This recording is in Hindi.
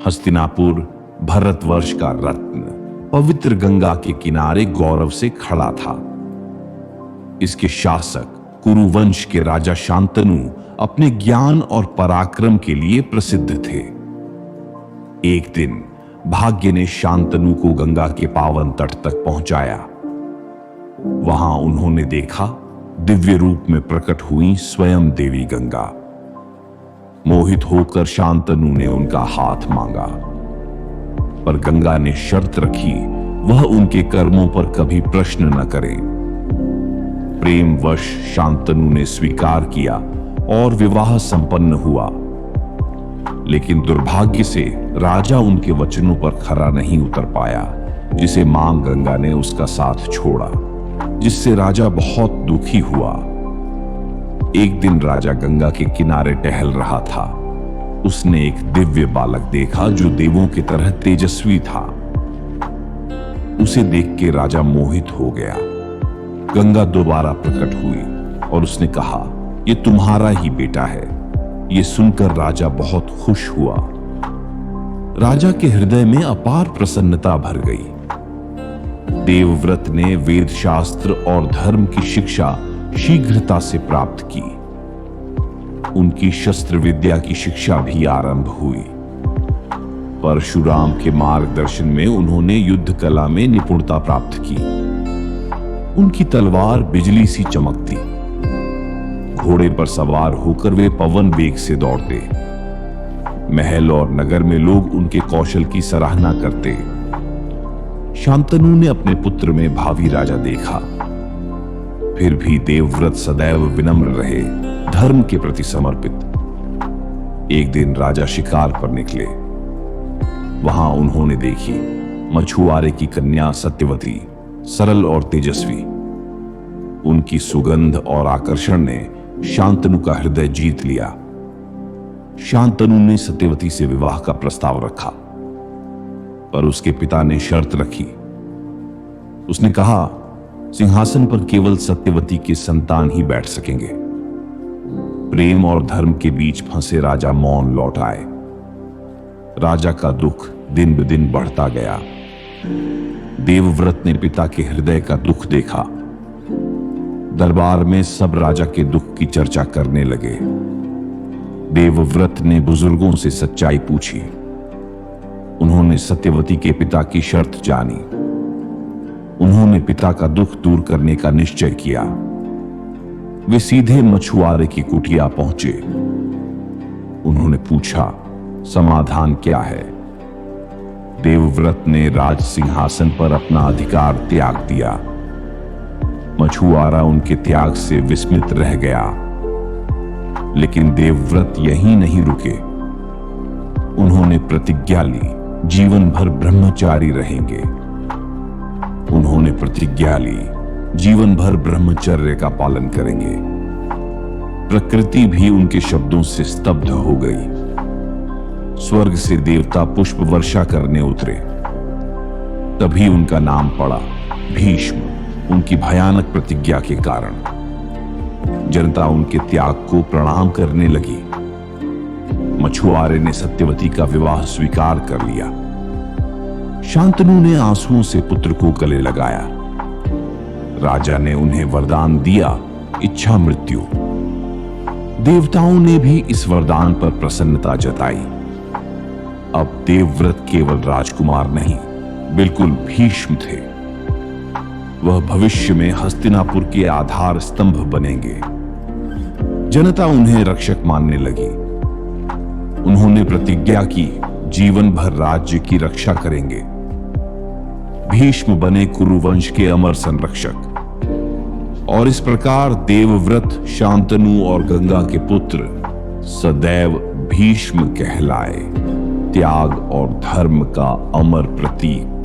हस्तिनापुर भारतवर्ष का रत्न पवित्र गंगा के किनारे गौरव से खड़ा था। इसके शासक कुरुवंश के राजा शांतनु अपने ज्ञान और पराक्रम के लिए प्रसिद्ध थे। एक दिन भाग्य ने शांतनु को गंगा के पावन तट तक पहुंचाया। वहां उन्होंने देखा दिव्य रूप में प्रकट हुई स्वयं देवी गंगा। मोहित होकर शांतनु ने उनका हाथ मांगा, पर गंगा ने शर्त रखी वह उनके कर्मों पर कभी प्रश्न न करे। प्रेमवश शांतनु ने स्वीकार किया और विवाह संपन्न हुआ। लेकिन दुर्भाग्य से राजा उनके वचनों पर खरा नहीं उतर पाया, जिसे मां गंगा ने उसका साथ छोड़ा, जिससे राजा बहुत दुखी हुआ। एक दिन राजा गंगा के किनारे टहल रहा था। उसने एक दिव्य बालक देखा जो देवों की तरह तेजस्वी था। उसे देख के राजा मोहित हो गया। गंगा दोबारा प्रकट हुई और उसने कहा, यह तुम्हारा ही बेटा है। यह सुनकर राजा बहुत खुश हुआ। राजा के हृदय में अपार प्रसन्नता भर गई। देवव्रत ने वेद शास्त्र और धर्म की शिक्षा शीघ्रता से प्राप्त की। उनकी शस्त्र विद्या की शिक्षा भी आरंभ हुई। परशुराम के मार्गदर्शन में उन्होंने युद्ध कला में निपुणता प्राप्त की। उनकी तलवार बिजली सी चमकती। घोड़े पर सवार होकर वे पवन वेग से दौड़ते। महल और नगर में लोग उनके कौशल की सराहना करते। शांतनु ने अपने पुत्र में भावी राजा देखा। फिर भी देवव्रत सदैव विनम्र रहे, धर्म के प्रति समर्पित। एक दिन राजा शिकार पर निकले। वहां उन्होंने देखी मछुआरे की कन्या सत्यवती, सरल और तेजस्वी। उनकी सुगंध और आकर्षण ने शांतनु का हृदय जीत लिया। शांतनु ने सत्यवती से विवाह का प्रस्ताव रखा, पर उसके पिता ने शर्त रखी। उसने कहा, सिंहासन पर केवल सत्यवती के संतान ही बैठ सकेंगे। प्रेम और धर्म के बीच फंसे राजा मौन लौट आए। राजा का दुख दिन ब दिन बढ़ता गया। देवव्रत ने पिता के हृदय का दुख देखा। दरबार में सब राजा के दुख की चर्चा करने लगे। देवव्रत ने बुजुर्गों से सच्चाई पूछी। उन्होंने सत्यवती के पिता की शर्त जानी। उन्होंने पिता का दुख दूर करने का निश्चय किया। वे सीधे मछुआरे की कुटिया पहुंचे। उन्होंने पूछा, समाधान क्या है? देवव्रत ने राज सिंहासन पर अपना अधिकार त्याग दिया। मछुआरा उनके त्याग से विस्मित रह गया। लेकिन देवव्रत यहीं नहीं रुके। उन्होंने प्रतिज्ञा ली, जीवन भर ब्रह्मचारी रहेंगे। उन्होंने प्रतिज्ञा ली, जीवन भर ब्रह्मचर्य का पालन करेंगे। प्रकृति भी उनके शब्दों से स्तब्ध हो गई। स्वर्ग से देवता पुष्प वर्षा करने उतरे। तभी उनका नाम पड़ा भीष्म, उनकी भयानक प्रतिज्ञा के कारण। जनता उनके त्याग को प्रणाम करने लगी। मछुआरे ने सत्यवती का विवाह स्वीकार कर लिया। शांतनु ने आंसुओं से पुत्र को गले लगाया। राजा ने उन्हें वरदान दिया, इच्छा मृत्यु। देवताओं ने भी इस वरदान पर प्रसन्नता जताई। अब देवव्रत केवल राजकुमार नहीं, बिल्कुल भीष्म थे। वह भविष्य में हस्तिनापुर के आधार स्तंभ बनेंगे। जनता उन्हें रक्षक मानने लगी। उन्होंने प्रतिज्ञा की, जीवन भर राज्य की रक्षा करेंगे। भीष्म बने कुरुवंश के अमर संरक्षक। और इस प्रकार देवव्रत, शांतनु और गंगा के पुत्र सदैव भीष्म कहलाए, त्याग और धर्म का अमर प्रतीक।